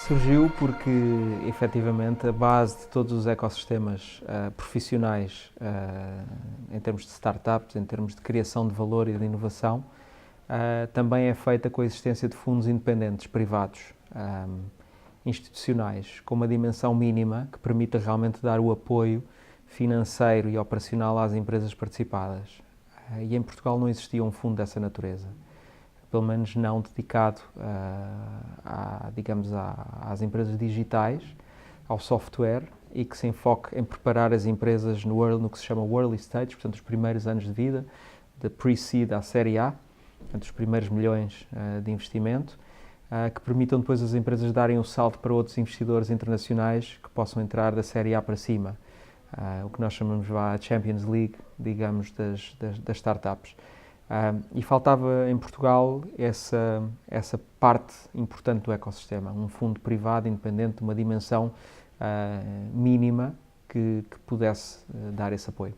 Surgiu porque, efetivamente, a base de todos os ecossistemas profissionais, em termos de startups, em termos de criação de valor e de inovação, também é feita com a existência de fundos independentes, privados, institucionais, com uma dimensão mínima que permita realmente dar o apoio financeiro e operacional às empresas participadas. E em Portugal não existia um fundo dessa natureza, pelo menos não dedicado digamos, às empresas digitais, ao software, e que se enfoque em preparar as empresas no que se chama early stage, portanto os primeiros anos de vida, da pre-seed à série A, portanto os primeiros milhões de investimento, que permitam depois as empresas darem o salto para outros investidores internacionais que possam entrar da série A para cima, o que nós chamamos a Champions League, digamos, das startups. E faltava em Portugal essa parte importante do ecossistema, um fundo privado independente de uma dimensão mínima que pudesse dar esse apoio.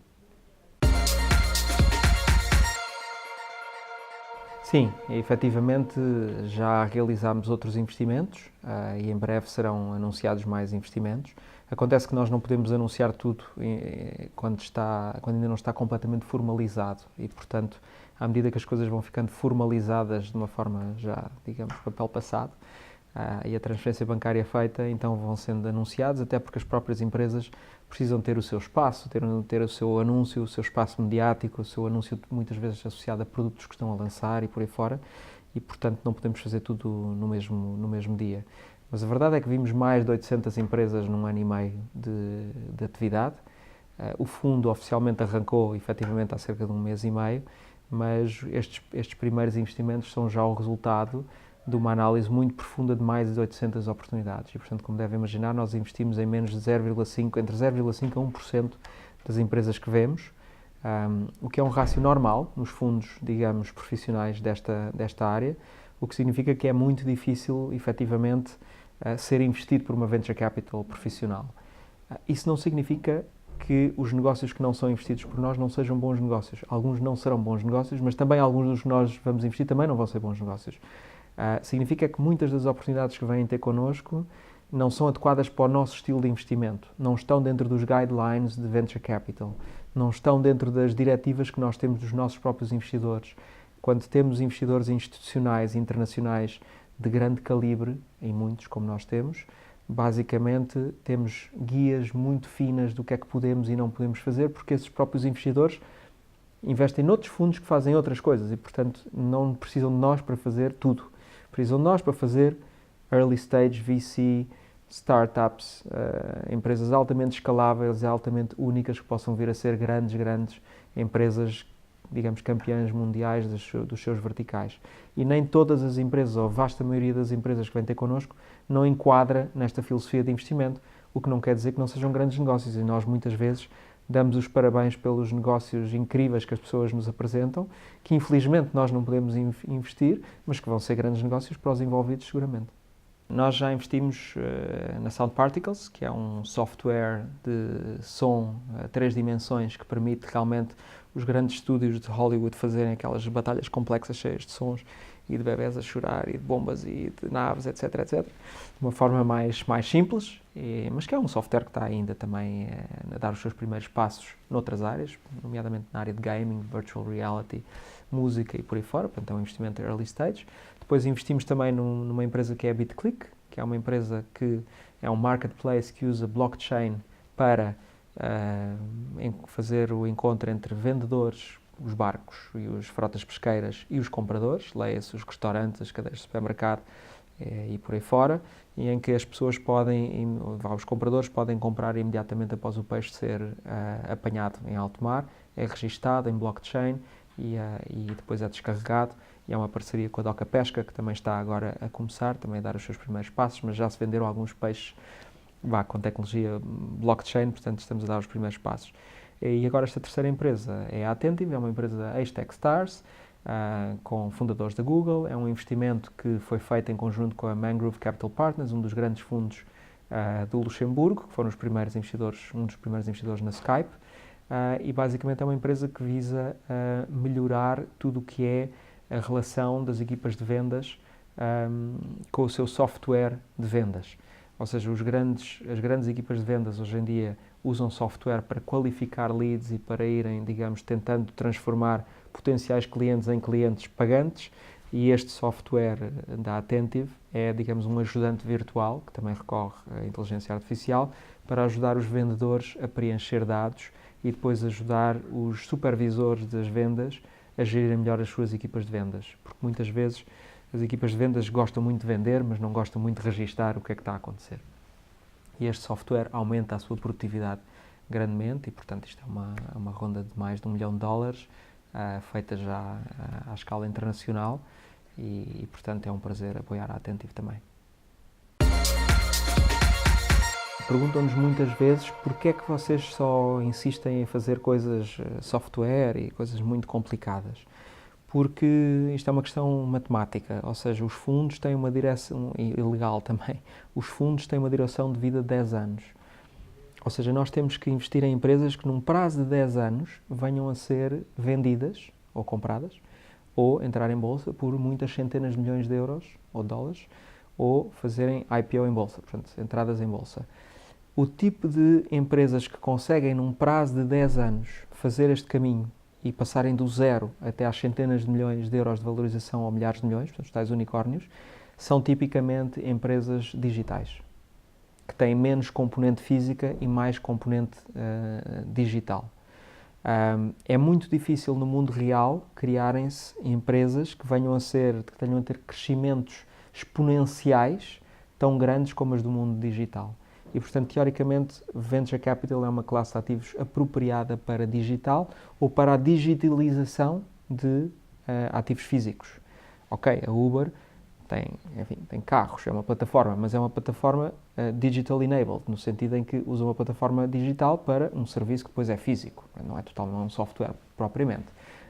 Sim, efetivamente já realizámos outros investimentos e em breve serão anunciados mais investimentos. Acontece que nós não podemos anunciar tudo quando ainda não está completamente formalizado e, portanto, à medida que as coisas vão ficando formalizadas de uma forma já, digamos, papel passado, e a transferência bancária é feita, então vão sendo anunciados, até porque as próprias empresas precisam ter o seu espaço, ter o seu anúncio, o seu espaço mediático, o seu anúncio muitas vezes associado a produtos que estão a lançar e por aí fora, e portanto não podemos fazer tudo no mesmo dia. Mas a verdade é que vimos mais de 800 empresas num ano e meio de atividade. O fundo oficialmente arrancou efetivamente há cerca de um mês e meio, mas estes primeiros investimentos são já o resultado de uma análise muito profunda de mais de 800 oportunidades. E, portanto, como devem imaginar, nós investimos em menos de 0,5%, entre 0,5% a 1% das empresas que vemos, o que é um rácio normal nos fundos, digamos, profissionais desta área, o que significa que é muito difícil, efetivamente, ser investido por uma venture capital profissional. Isso não significa que os negócios que não são investidos por nós não sejam bons negócios. Alguns não serão bons negócios, mas também alguns dos que nós vamos investir também não vão ser bons negócios. Significa que muitas das oportunidades que vêm ter connosco não são adequadas para o nosso estilo de investimento, não estão dentro dos guidelines de venture capital, não estão dentro das diretivas que nós temos dos nossos próprios investidores. Quando temos investidores institucionais e internacionais de grande calibre, em muitos como nós temos, basicamente temos guias muito finas do que é que podemos e não podemos fazer, porque esses próprios investidores investem noutros fundos que fazem outras coisas e, portanto, não precisam de nós para fazer tudo. Precisam de nós para fazer early stage, VC, startups, empresas altamente escaláveis e altamente únicas que possam vir a ser grandes empresas, digamos, campeãs mundiais dos seus verticais. E nem todas as empresas, ou a vasta maioria das empresas que vêm ter connosco, não enquadra nesta filosofia de investimento, o que não quer dizer que não sejam grandes negócios. E nós, muitas vezes, damos os parabéns pelos negócios incríveis que as pessoas nos apresentam, que infelizmente nós não podemos investir, mas que vão ser grandes negócios para os envolvidos seguramente. Nós já investimos na Sound Particles, que é um software de som a 3 dimensões que permite realmente os grandes estúdios de Hollywood fazerem aquelas batalhas complexas cheias de sons e de bebés a chorar e de bombas e de naves, etc, de uma forma mais simples, mas que é um software que está ainda também a dar os seus primeiros passos noutras áreas, nomeadamente na área de gaming, virtual reality, música e por aí fora, portanto é um investimento early stage. Depois investimos também numa empresa que é a BitClick, que é uma empresa que é um marketplace que usa blockchain para fazer o encontro entre vendedores, os barcos e as frotas pesqueiras e os compradores, leia-se os restaurantes, as cadeias de supermercado e por aí fora, e em que as pessoas os compradores podem comprar imediatamente após o peixe ser apanhado em alto mar, é registado em blockchain e depois é descarregado. E é uma parceria com a Doca Pesca, que também está agora a começar, também a dar os seus primeiros passos, mas já se venderam alguns peixes com tecnologia blockchain, portanto estamos a dar os primeiros passos. E agora esta terceira empresa é a Attentive, é uma empresa da Techstars, com fundadores da Google, é um investimento que foi feito em conjunto com a Mangrove Capital Partners, um dos grandes fundos do Luxemburgo, que foram um dos primeiros investidores na Skype, e basicamente é uma empresa que visa melhorar tudo o que é a relação das equipas de vendas com o seu software de vendas. Ou seja, as grandes equipas de vendas hoje em dia usam software para qualificar leads e para irem, digamos, tentando transformar potenciais clientes em clientes pagantes, e este software da Attentive é, digamos, um ajudante virtual, que também recorre à inteligência artificial, para ajudar os vendedores a preencher dados e depois ajudar os supervisores das vendas a gerirem melhor as suas equipas de vendas. Porque muitas vezes as equipas de vendas gostam muito de vender, mas não gostam muito de registar o que é que está a acontecer. E este software aumenta a sua produtividade grandemente e, portanto, isto é uma ronda de mais de $1 milhão, feita já à escala internacional e, portanto, é um prazer apoiar a Attentive também. Perguntam-nos muitas vezes porque é que vocês só insistem em fazer coisas software e coisas muito complicadas. Porque isto é uma questão matemática, ou seja, os fundos têm uma direção, e legal também, os fundos têm uma duração de vida de 10 anos. Ou seja, nós temos que investir em empresas que num prazo de 10 anos venham a ser vendidas ou compradas, ou entrar em bolsa por muitas centenas de milhões de euros ou dólares, ou fazerem IPO em bolsa, portanto, entradas em bolsa. O tipo de empresas que conseguem, num prazo de 10 anos, fazer este caminho e passarem do zero até às centenas de milhões de euros de valorização ou milhares de milhões, portanto, os tais unicórnios, são tipicamente empresas digitais, que têm menos componente física e mais componente digital. É muito difícil no mundo real criarem-se empresas que tenham a ter crescimentos exponenciais tão grandes como as do mundo digital. E, portanto, teoricamente, Venture Capital é uma classe de ativos apropriada para digital ou para a digitalização de ativos físicos. Ok, a Uber tem carros, é uma plataforma, mas é uma plataforma digital enabled, no sentido em que usa uma plataforma digital para um serviço que depois é físico, não é um software propriamente.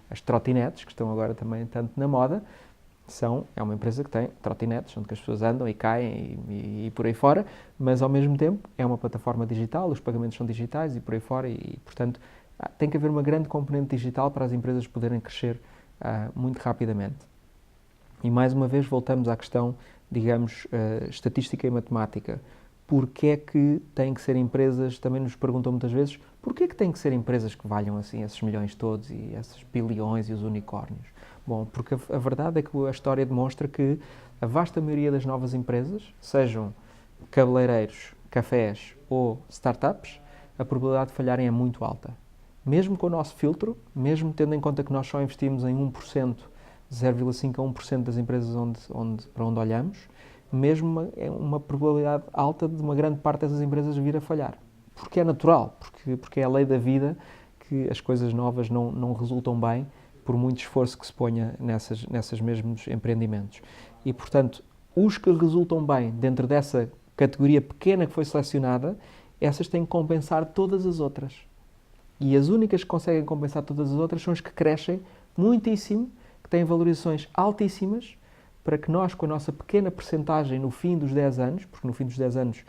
As trotinetes, que estão agora também tanto na moda, é uma empresa que tem trotinetes, onde as pessoas andam e caem e por aí fora, mas ao mesmo tempo é uma plataforma digital, os pagamentos são digitais e por aí fora, e portanto tem que haver uma grande componente digital para as empresas poderem crescer muito rapidamente. E mais uma vez voltamos à questão, digamos, estatística e matemática. Porquê é que têm que ser empresas, também nos perguntam muitas vezes, porquê é que têm que ser empresas que valham assim esses milhões todos e esses bilhões e os unicórnios? Bom, porque a verdade é que a história demonstra que a vasta maioria das novas empresas, sejam cabeleireiros, cafés ou startups, a probabilidade de falharem é muito alta. Mesmo com o nosso filtro, mesmo tendo em conta que nós só investimos em 1%, 0,5% a 1% das empresas para onde olhamos, mesmo é uma probabilidade alta de uma grande parte dessas empresas vir a falhar. Porque é natural, porque é a lei da vida que as coisas novas não resultam bem por muito esforço que se ponha nessas mesmos empreendimentos. E, portanto, os que resultam bem dentro dessa categoria pequena que foi selecionada, essas têm que compensar todas as outras. E as únicas que conseguem compensar todas as outras são as que crescem muitíssimo, que têm valorizações altíssimas, para que nós, com a nossa pequena percentagem no fim dos 10 anos, porque no fim dos 10 anos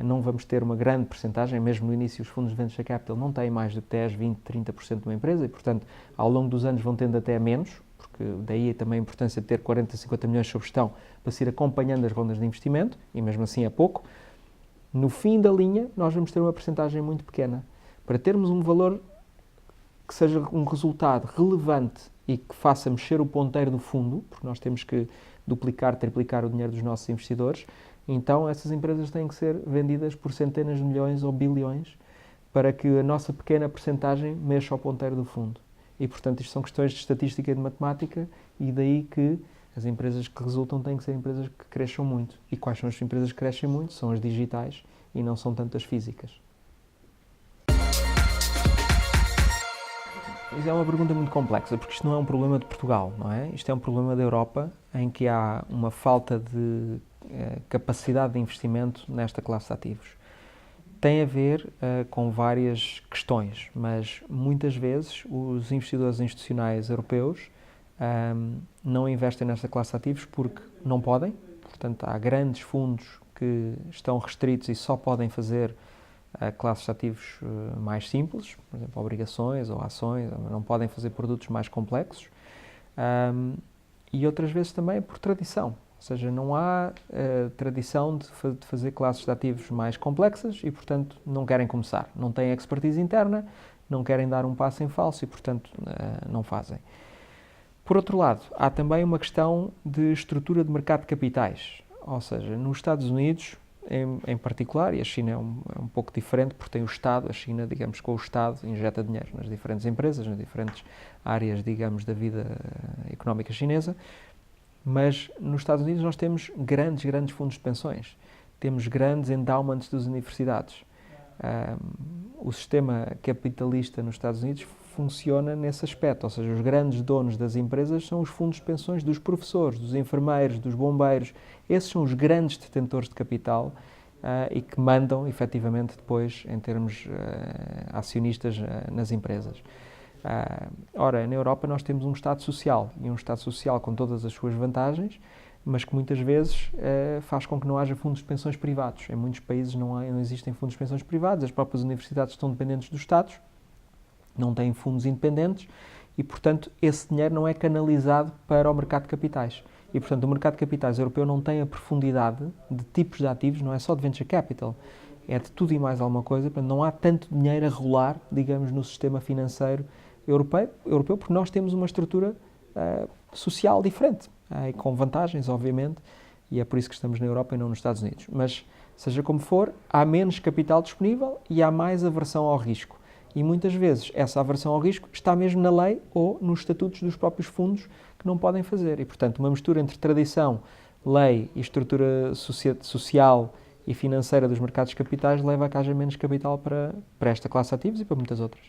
não vamos ter uma grande percentagem, mesmo no início os fundos de Venture Capital não têm mais de 10, 20, 30% de uma empresa e, portanto, ao longo dos anos vão tendo até menos, porque daí também a importância de ter 40, 50 milhões sob gestão para se ir acompanhando as rondas de investimento, e mesmo assim é pouco. No fim da linha, nós vamos ter uma percentagem muito pequena. Para termos um valor que seja um resultado relevante e que faça mexer o ponteiro do fundo, porque nós temos que duplicar, triplicar o dinheiro dos nossos investidores, então essas empresas têm que ser vendidas por centenas de milhões ou bilhões para que a nossa pequena percentagem mexa ao ponteiro do fundo. E, portanto, isto são questões de estatística e de matemática, e daí que as empresas que resultam têm que ser empresas que cresçam muito. E quais são as empresas que crescem muito? São as digitais e não são tanto as físicas. Isso é uma pergunta muito complexa, porque isto não é um problema de Portugal, não é? Isto é um problema da Europa, em que há uma falta de capacidade de investimento nesta classe de ativos. Tem a ver com várias questões, mas muitas vezes os investidores institucionais europeus não investem nesta classe de ativos porque não podem. Portanto, há grandes fundos que estão restritos e só podem fazer classes de ativos mais simples, por exemplo, obrigações ou ações, não podem fazer produtos mais complexos, e outras vezes também por tradição. Ou seja, não há tradição de fazer classes de ativos mais complexas e, portanto, não querem começar. Não têm expertise interna, não querem dar um passo em falso e, portanto, não fazem. Por outro lado, há também uma questão de estrutura de mercado de capitais. Ou seja, nos Estados Unidos, em particular, e a China é um pouco diferente, porque tem o Estado, a China, digamos, com o Estado, injeta dinheiro nas diferentes empresas, nas diferentes áreas, digamos, da vida económica chinesa, mas nos Estados Unidos nós temos grandes fundos de pensões, temos grandes endowments das universidades. O sistema capitalista nos Estados Unidos funciona nesse aspecto, ou seja, os grandes donos das empresas são os fundos de pensões dos professores, dos enfermeiros, dos bombeiros. Esses são os grandes detentores de capital e que mandam, efetivamente, depois, em termos acionistas nas empresas. Ora, na Europa nós temos um Estado social, e um Estado social com todas as suas vantagens, mas que muitas vezes faz com que não haja fundos de pensões privados. Em muitos países não existem fundos de pensões privados, as próprias universidades estão dependentes dos Estados, não têm fundos independentes e, portanto, esse dinheiro não é canalizado para o mercado de capitais. E, portanto, o mercado de capitais europeu não tem a profundidade de tipos de ativos, não é só de venture capital, é de tudo e mais alguma coisa. Portanto, não há tanto dinheiro a rolar, digamos, no sistema financeiro europeu porque nós temos uma estrutura social diferente e com vantagens, obviamente, e é por isso que estamos na Europa e não nos Estados Unidos. Mas, seja como for, há menos capital disponível e há mais aversão ao risco. E muitas vezes essa aversão ao risco está mesmo na lei ou nos estatutos dos próprios fundos que não podem fazer. E, portanto, uma mistura entre tradição, lei e estrutura social e financeira dos mercados de capitais leva a que haja menos capital para esta classe de ativos e para muitas outras.